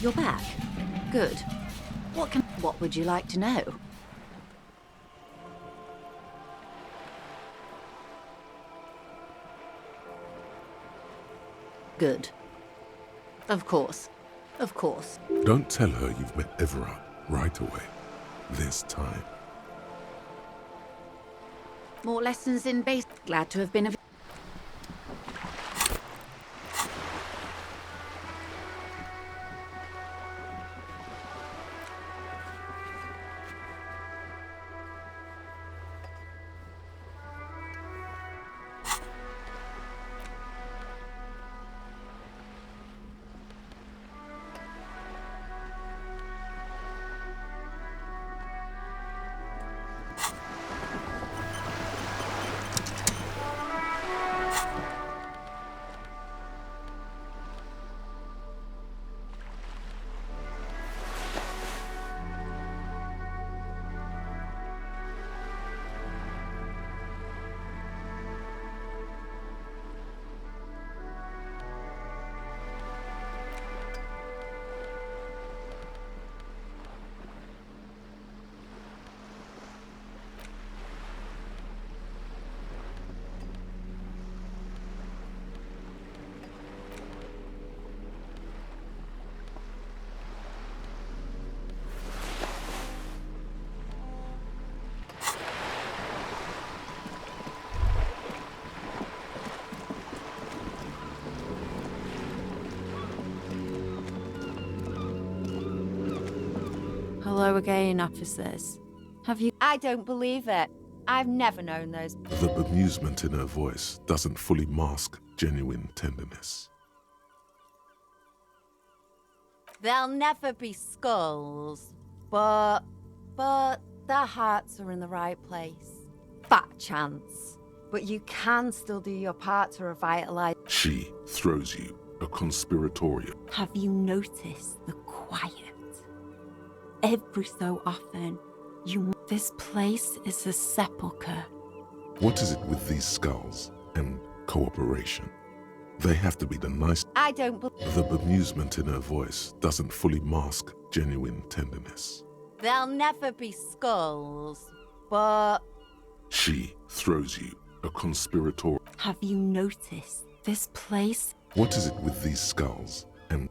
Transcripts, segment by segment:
You're back. Good. What would you like to know? Good. Of course. Of course. Don't tell her you've met Everard right away. This time. More lessons in base. Glad to have been of... Hello again, officers. Have you... I don't believe it. I've never known those... The bemusement in her voice doesn't fully mask genuine tenderness. There'll never be skulls, but their hearts are in the right place. Fat chance. But you can still do your part to revitalize... She throws you a conspiratorium. Have you noticed the quiet? Every so often, this place is a sepulchre. What is it with these skulls and cooperation? They have to be the nice... I don't believe... The bemusement in her voice doesn't fully mask genuine tenderness. There'll never be skulls, but... She throws you a conspiratorium. Have you noticed this place? What is it with these skulls and...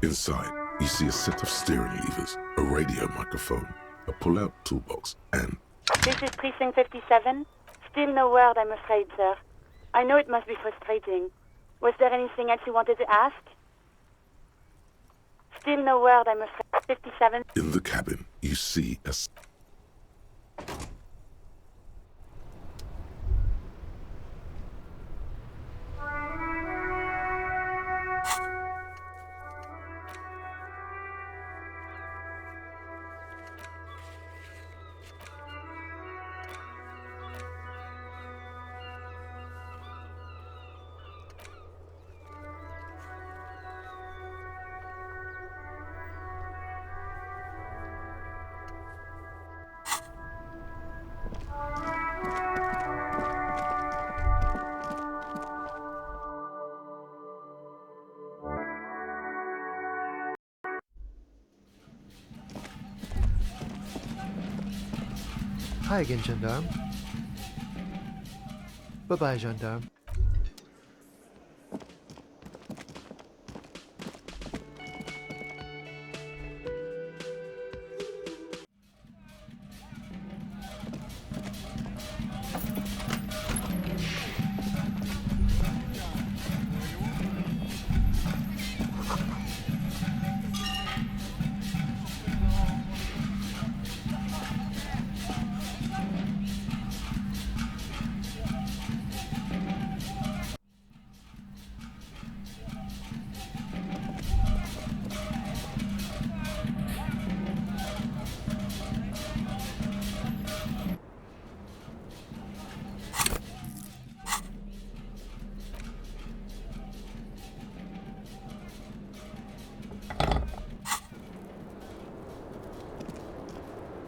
Inside, you see a set of steering levers, a radio microphone, a pull-out toolbox, and... This is Precinct 57. Still no word, I'm afraid, sir. I know it must be frustrating. Was there anything else you wanted to ask? Still no word, I'm afraid. 57. In the cabin, you see a... Hi again, gendarme. Bye-bye, gendarme.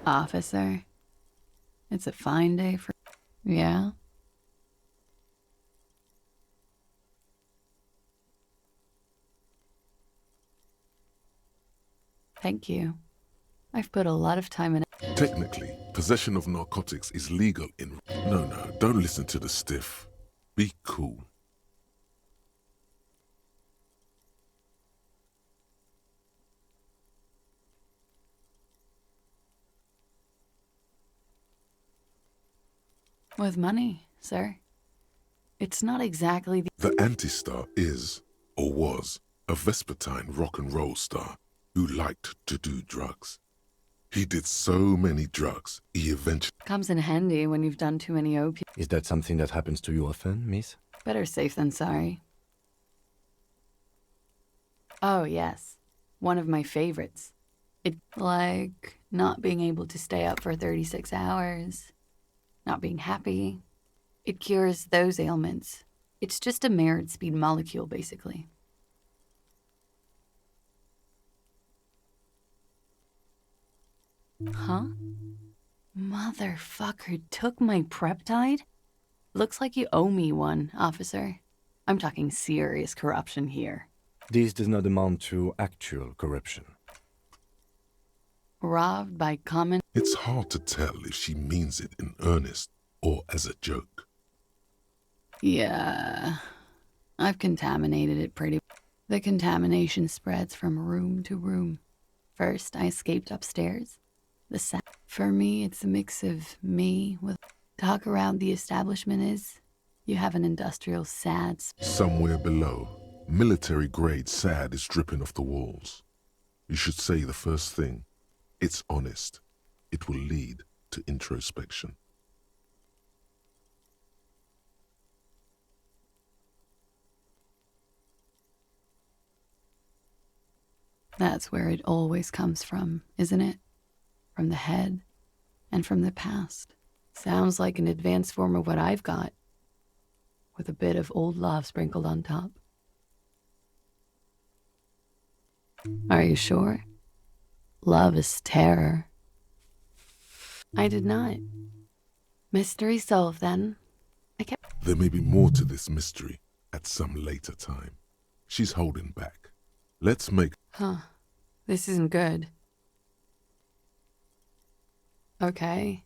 Officer, it's a fine day for... Yeah? Thank you. I've put a lot of time in... Technically, possession of narcotics is legal in... No, don't listen to the stiff. Be cool. With money, sir. It's not exactly the... The anti-star is, or was, a Vespertine rock and roll star who liked to do drugs. He did so many drugs, he eventually... Comes in handy when you've done too many opiates. Is that something that happens to you often, miss? Better safe than sorry. Oh, yes. One of my favorites. It, like, not being able to stay up for 36 hours. Not being happy. It cures those ailments. It's just a merit speed molecule, basically. Huh? Motherfucker took my Preptide? Looks like you owe me one, officer. I'm talking serious corruption here. This does not amount to actual corruption. Robbed by common... It's hard to tell if she means it in earnest or as a joke. Yeah, I've contaminated it pretty... The contamination spreads from room to room. First, I escaped upstairs. For me, it's a mix of me with... Talk around the establishment is, you have an industrial SAD... Somewhere below, military-grade SAD is dripping off the walls. You should say the first thing. It's honest. It will lead to introspection. That's where it always comes from, isn't it? From the head and from the past. Sounds like an advanced form of what I've got, with a bit of old love sprinkled on top. Are you sure? Love is terror. I did not. Mystery solved, then. There may be more to this mystery at some later time. She's holding back. Let's make... Huh. This isn't good. Okay.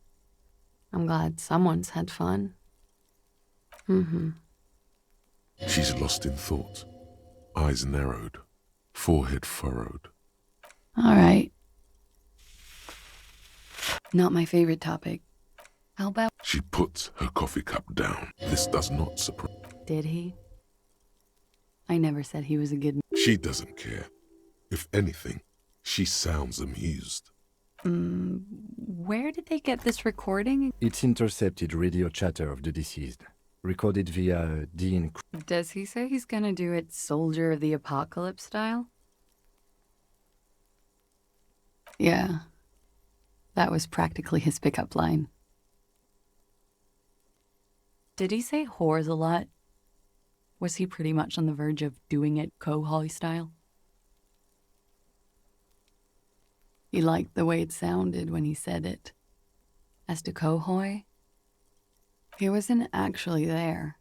I'm glad someone's had fun. She's lost in thought. Eyes narrowed. Forehead furrowed. All right. Not my favorite topic. How about... She puts her coffee cup down. This does not surprise... Did he? I never said he was a good... She doesn't care. If anything, she sounds amused. Where did they get this recording? It's intercepted radio chatter of the deceased, recorded via the... Does he say he's gonna do it Soldier of the Apocalypse style? Yeah. That was practically his pickup line. Did he say whores a lot? Was he pretty much on the verge of doing it Cohoy style? He liked the way it sounded when he said it. As to Cohoy, he wasn't actually there.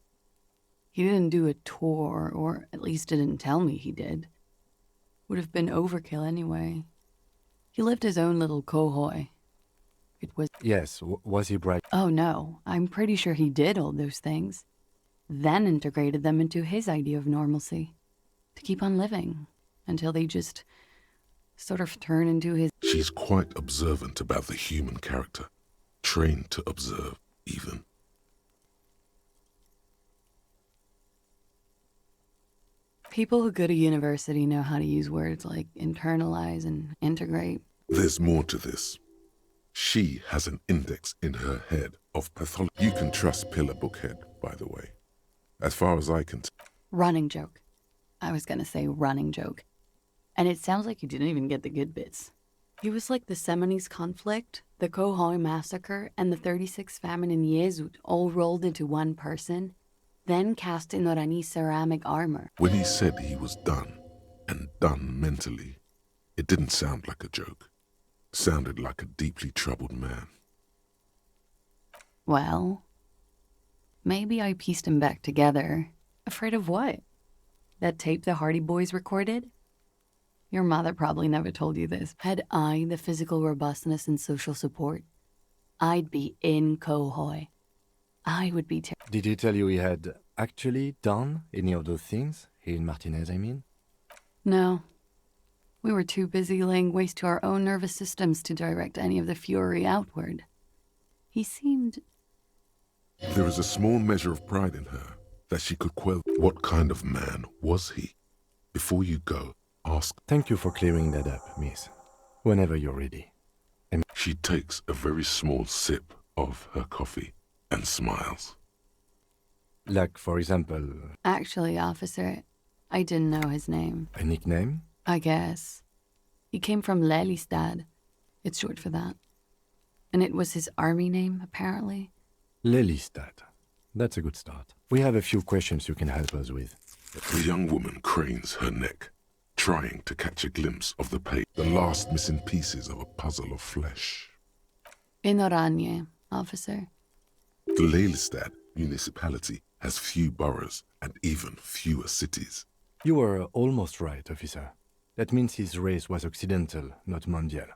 He didn't do a tour, or at least didn't tell me he did. Would have been overkill anyway. He lived his own little Cohoy. It was... Yes, was he bright? Oh no, I'm pretty sure he did all those things. Then integrated them into his idea of normalcy. To keep on living. Until they just sort of turn into his... She's quite observant about the human character. Trained to observe, even. People who go to university know how to use words like internalize and integrate. There's more to this. She has an index in her head of pathology. You can trust Pillar Bookhead, by the way. As far as I can Running joke. I was gonna say running joke. And it sounds like you didn't even get the good bits. He was like the Seminoles conflict, the Cohoy massacre, and the 36 famine in Yezud all rolled into one person, then cast in Orani ceramic armor. When he said he was done, and done mentally, it didn't sound like a joke. Sounded like a deeply troubled man. Well, maybe I pieced him back together. Afraid of what? That tape the Hardy Boys recorded? Your mother probably never told you this. Had I the physical robustness and social support, I'd be in Cohoy. I would be Did he tell you he had actually done any of those things? He and Martinez, I mean? No. We were too busy laying waste to our own nervous systems to direct any of the fury outward. He seemed... There is a small measure of pride in her that she could quell. What kind of man was he? Before you go, ask. Thank you for clearing that up, miss. Whenever you're ready. She takes a very small sip of her coffee and smiles. Like, for example, Actually, officer, I didn't know his name. a nickname? I guess. He came from Lelystad. It's short for that. And it was his army name, apparently. Lelystad. That's a good start. We have a few questions you can help us with. The young woman cranes her neck, trying to catch a glimpse of the page, the last missing pieces of a puzzle of flesh. In Oranje, officer. The Lelystad municipality has few boroughs and even fewer cities. You were almost right, officer. That means his race was occidental, not mondial.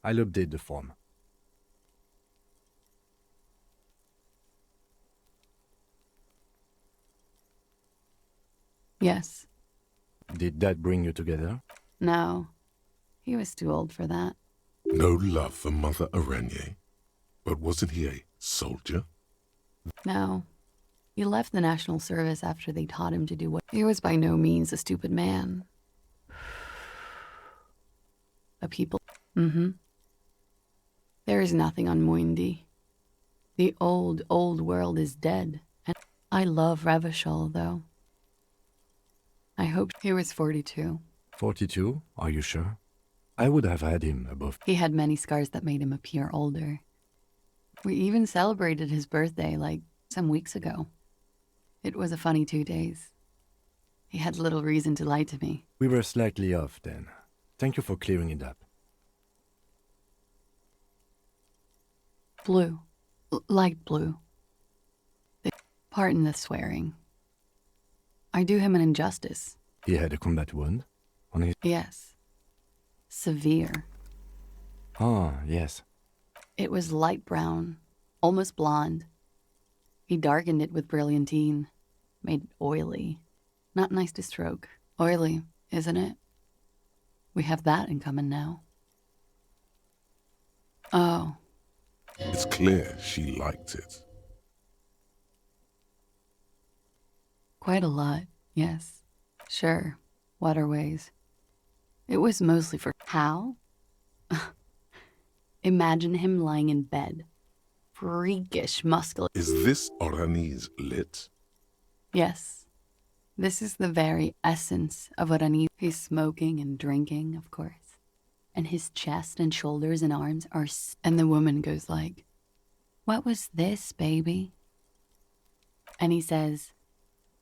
I'll update the form. Yes. Did that bring you together? No. He was too old for that. No love for Mother Araignée, but wasn't he a soldier? No. He left the National Service after they taught him to do what... He was by no means a stupid man. A people... There is nothing on Moindi. The old, old world is dead. And I love Revachol, though. I hoped he was 42. 42? Are you sure? I would have had him above. He had many scars that made him appear older. We even celebrated his birthday, like, some weeks ago. It was a funny 2 days. He had little reason to lie to me. We were slightly off then. Thank you for clearing it up. Blue. Light blue. Pardon the swearing. I do him an injustice. He had a combat wound on his... Yes. Severe. Ah, yes. It was light brown, almost blonde. He darkened it with brilliantine, made it oily. Not nice to stroke. Oily, isn't it? We have that in common now. Oh. It's clear she liked it. Quite a lot, yes. Sure, waterways. It was mostly for... How? Imagine him lying in bed. Freakish, muscular... Is this Orani's lit? Yes. This is the very essence of what I need. He's smoking and drinking, of course. And his chest and shoulders and arms are... And the woman goes like, "What was this, baby?" And he says,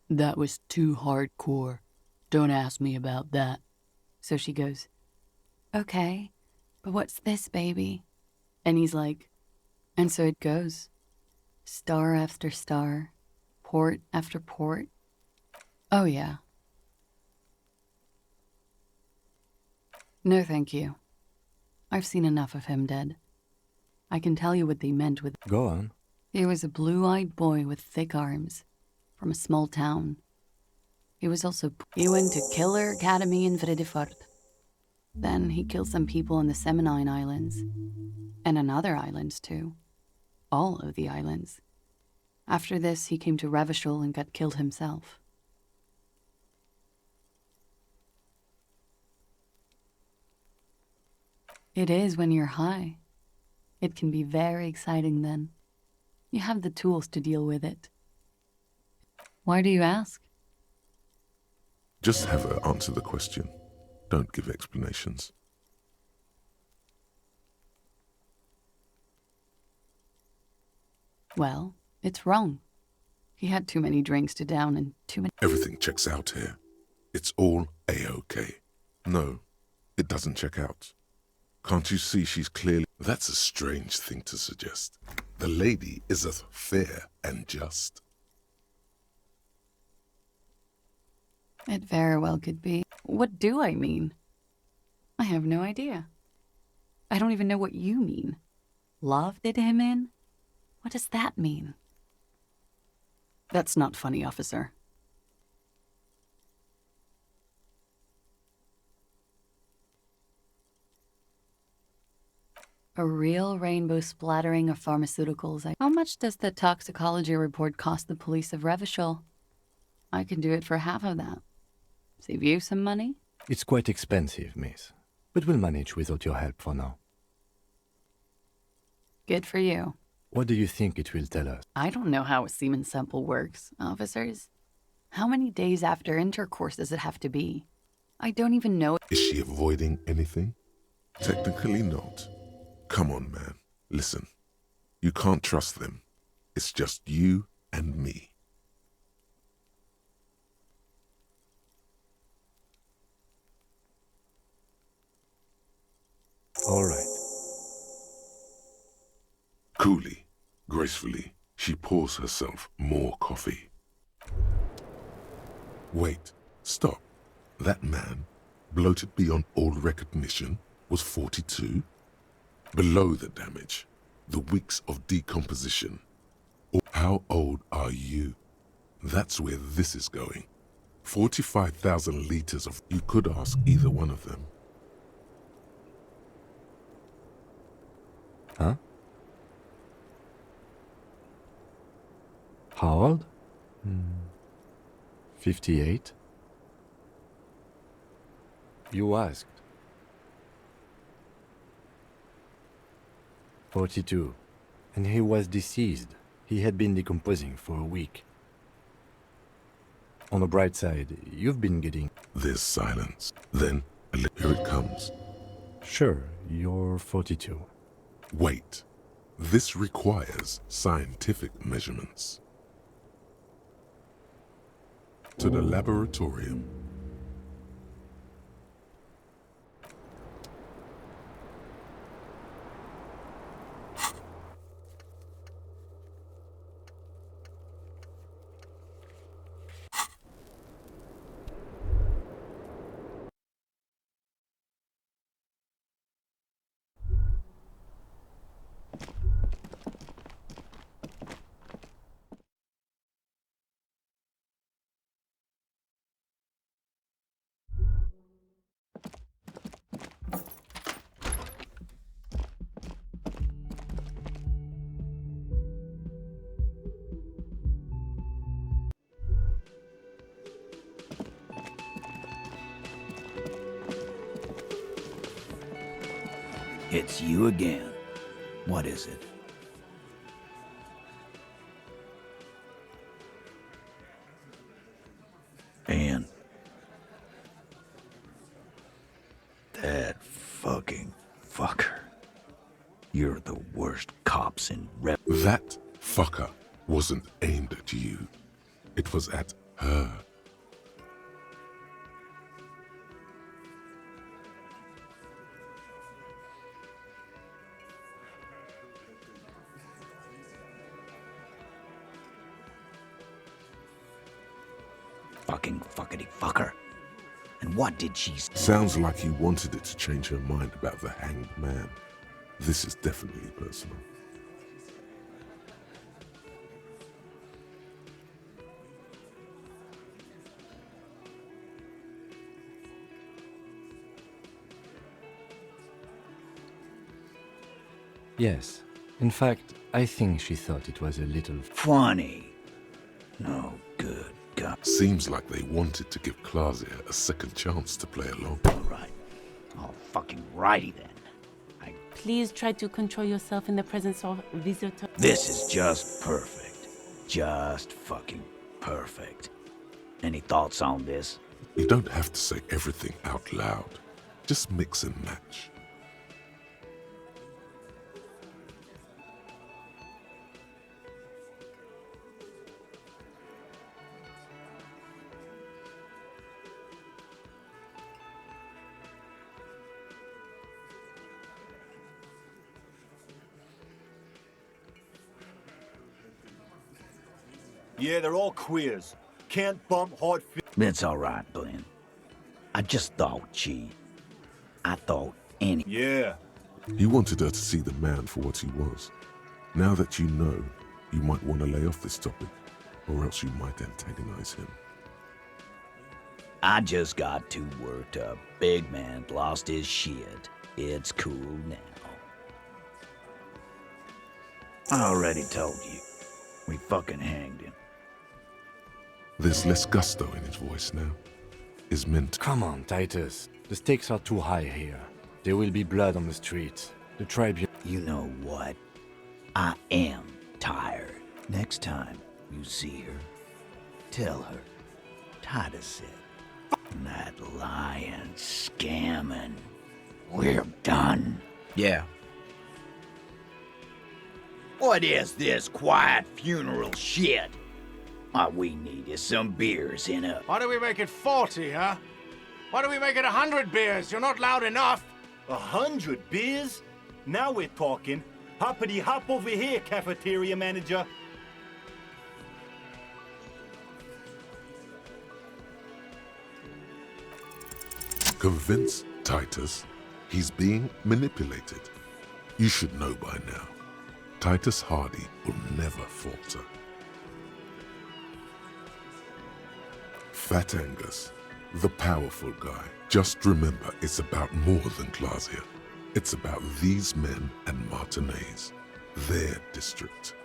"That was too hardcore. Don't ask me about that." So she goes, "Okay, but what's this, baby?" And he's like, and so it goes. Star after star, port after port. Oh, yeah. No, thank you. I've seen enough of him dead. I can tell you what they meant with... Go on. He was a blue-eyed boy with thick arms, from a small town. He was also... He went to Killer Academy in Vredefort. Then he killed some people in the Seminine Islands. And on other islands, too. All of the islands. After this, he came to Revachol and got killed himself. It is when you're high. It can be very exciting then. You have the tools to deal with it. Why do you ask? Just have her answer the question. Don't give explanations. Well, it's wrong. He had too many drinks to down and too many... Everything checks out here. It's all A-OK. No, it doesn't check out. Can't you see she's clearly... That's a strange thing to suggest. The lady is as fair and just. It very well could be. What do I mean? I have no idea. I don't even know what you mean. Love did him in? What does that mean? That's not funny, officer. A real rainbow splattering of pharmaceuticals. How much does the toxicology report cost the police of Revachol? I can do it for half of that. Save you some money? It's quite expensive, miss, but we'll manage without your help for now. Good for you. What do you think it will tell us? I don't know how a semen sample works, officers. How many days after intercourse does it have to be? I don't even know. Is she avoiding anything? Technically not. Come on, man. Listen. You can't trust them. It's just you and me. All right. Coolly, gracefully, she pours herself more coffee. Wait, stop. That man, bloated beyond all recognition, was 42? Below the damage, the weeks of decomposition. How old are you? That's where this is going. 45,000 liters of... You could ask either one of them. Huh? How old? 58? You asked. 42. And he was deceased. He had been decomposing for a week. On the bright side, you've been getting... There's silence. Then, here it comes. Sure, you're 42. Wait. This requires scientific measurements. To the laboratorium. It's you again. What is it? And that fucking fucker. You're the worst cops in That fucker wasn't aimed at you. It was at her. fucking fuckity fucker. And what did she say? Sounds like he wanted it to change her mind about the hanged man. This is definitely personal. Yes. In fact, I think she thought it was a little... Funny. No good. God. Seems like they wanted to give Claudia a second chance to play along. All right. All fucking righty then. Please try to control yourself in the presence of visitors. This is just perfect. Just fucking perfect. Any thoughts on this? You don't have to say everything out loud. Just mix and match. Yeah, they're all queers. Can't bump hard fit. It's all right, Glenn. I just thought, I thought any... Yeah. He wanted her to see the man for what he was. Now that you know, you might want to lay off this topic, or else you might antagonize him. I just got too worked up. Big man lost his shit. It's cool now. I already told you. We fucking hanged him. There's less gusto in his voice now. Is meant to... Come on, Titus. The stakes are too high here. There will be blood on the streets. The tribunal... You know what? I am tired. Next time you see her, tell her Titus said, that lying, scamming, we're done. Yeah. What is this quiet funeral shit? All we need is some beers in a... Why do we make it 40, huh? Why do we make it 100 beers? You're not loud enough. 100 beers? Now we're talking. Hoppity hop over here, cafeteria manager. Convince Titus he's being manipulated. You should know by now. Titus Hardy will never falter. Fat Angus, the powerful guy. Just remember, it's about more than Glasia. It's about these men and Martinez, their district,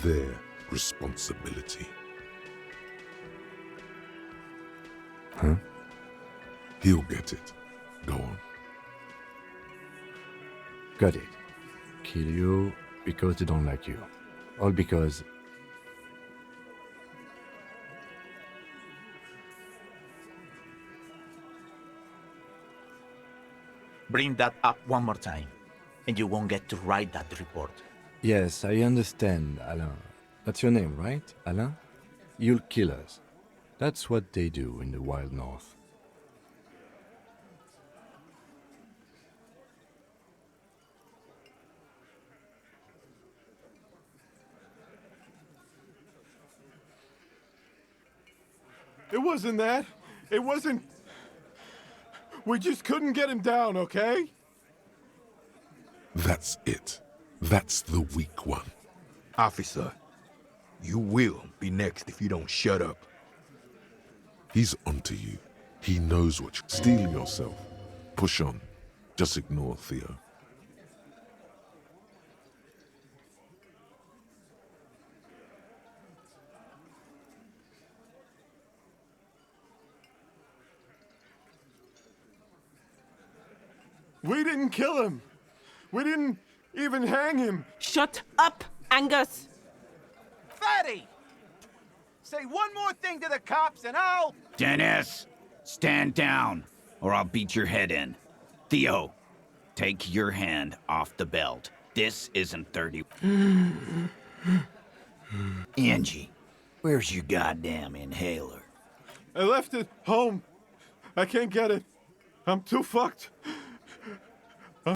their responsibility. Huh? He'll get it. Go on. Got it. Kill you because they don't like you. All because... Bring that up one more time, and you won't get to write that report. Yes, I understand, Alain. That's your name, right, Alain? You'll kill us. That's what they do in the Wild North. It wasn't that. It wasn't... We just couldn't get him down, okay? That's it. That's the weak one. Officer, you will be next if you don't shut up. He's onto you. He knows what you... Steel yourself. Push on. Just ignore Theo. We didn't kill him. We didn't even hang him. Shut up, Angus! Fatty! Say one more thing to the cops and I'll... Dennis, stand down, or I'll beat your head in. Theo, take your hand off the belt. This isn't 30. Angie, where's your goddamn inhaler? I left it home. I can't get it. I'm too fucked.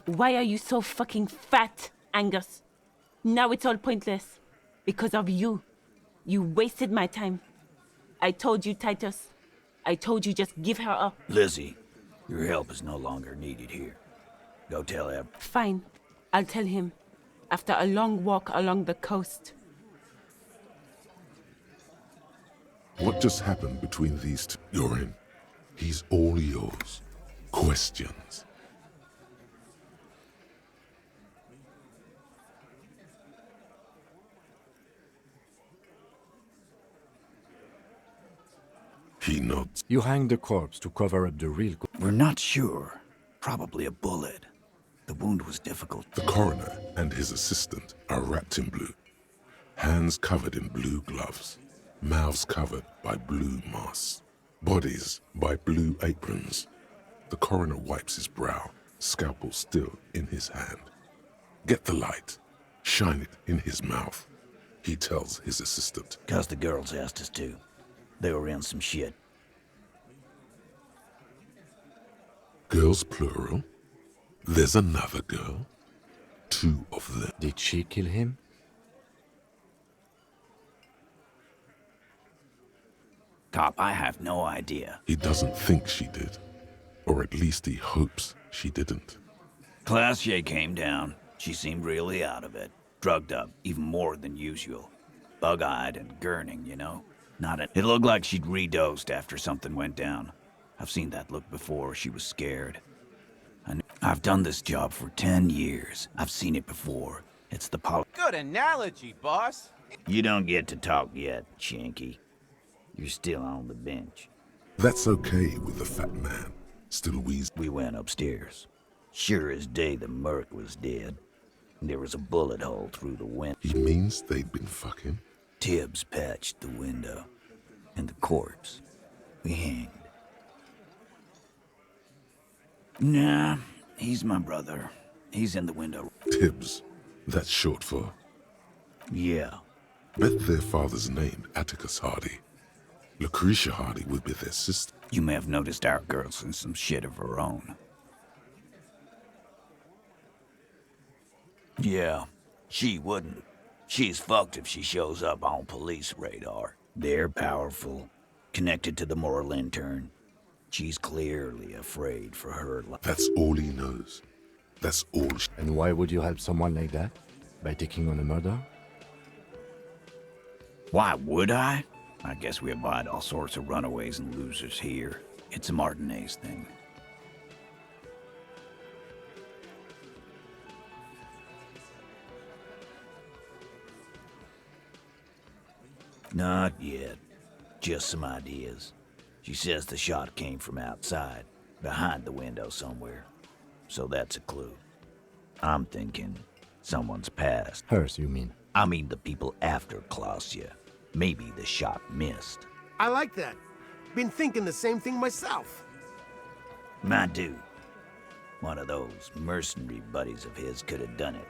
Why are you so fucking fat, Angus? Now it's all pointless. Because of you. You wasted my time. I told you, Titus. I told you just give her up. Lizzie, your help is no longer needed here. Go tell him. Fine. I'll tell him. After a long walk along the coast. What just happened between these two? You're in. He's all yours. Questions. He nods. You hanged the corpse to cover up the real... We're not sure. Probably a bullet. The wound was difficult. The coroner and his assistant are wrapped in blue. Hands covered in blue gloves. Mouths covered by blue masks. Bodies by blue aprons. The coroner wipes his brow, scalpel still in his hand. Get the light. Shine it in his mouth. He tells his assistant. 'Cause the girls asked us to. They were in some shit. Girls plural? There's another girl? Two of them. Did she kill him? Cop, I have no idea. He doesn't think she did. Or at least he hopes she didn't. Classier came down. She seemed really out of it. Drugged up, even more than usual. Bug-eyed and gurning, you know? It looked like she'd redosed after something went down. I've seen that look before. She was scared. I've done this job for 10 years. I've seen it before. It's the Good analogy, boss. You don't get to talk yet, Shanky. You're still on the bench. That's okay with the fat man. Still wheezing. We went upstairs. Sure as day the merc was dead. There was a bullet hole through the window. He means they'd been fucking? Tibbs patched the window. And the corpse. We hanged. Nah, he's my brother. He's in the window. Tibbs. That's short for? Yeah. Bet their father's name, Atticus Hardy. Lucretia Hardy would be their sister. You may have noticed our girl's in some shit of her own. Yeah, she wouldn't. She's fucked if she shows up on police radar. They're powerful, connected to the moral intern. She's clearly afraid for her life. That's all he knows. That's all. And why would you help someone like that? By taking on a murder? Why would I? I guess we abide all sorts of runaways and losers here. It's a Martinez thing. Not yet. Just some ideas. She says the shot came from outside, behind the window somewhere. So that's a clue. I'm thinking someone's passed. Hers, you mean? I mean the people after Clausia. Maybe the shot missed. I like that. Been thinking the same thing myself. My dude. One of those mercenary buddies of his could have done it.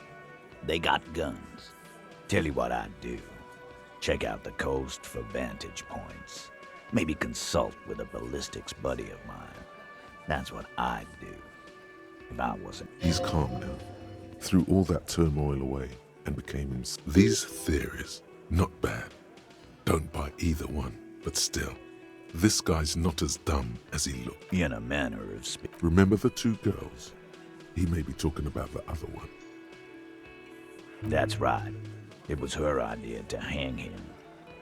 They got guns. Tell you what I'd do. Check out the coast for vantage points. Maybe consult with a ballistics buddy of mine. That's what I'd do. If I wasn't. He's calm now. Threw all that turmoil away and became himself. These theories, not bad. Don't buy either one, but still. This guy's not as dumb as he looked. In a manner of speaking. Remember the two girls? He may be talking about the other one. That's right. It was her idea to hang him.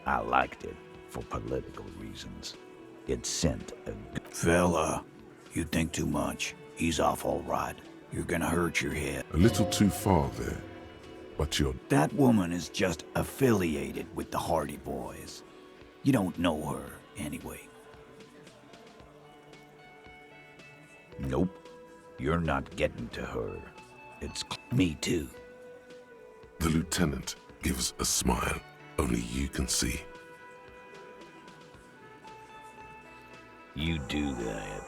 I liked it, for political reasons. It sent a... Fella, you think too much. He's off all right. You're gonna hurt your head. A little too far there, but you're... That woman is just affiliated with the Hardy Boys. You don't know her, anyway. Nope. You're not getting to her. It's... me too. The lieutenant gives a smile only you can see. You do that.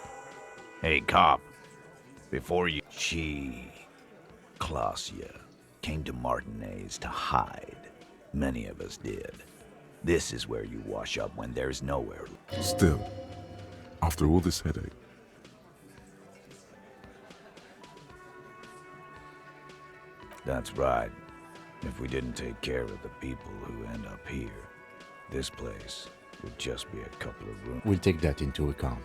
Hey, cop. Before you... She... Clausia came to Martinez to hide. Many of us did. This is where you wash up when there's nowhere. Still, after all this headache... That's right. If we didn't take care of the people who end up here, this place would just be a couple of rooms. We'll take that into account.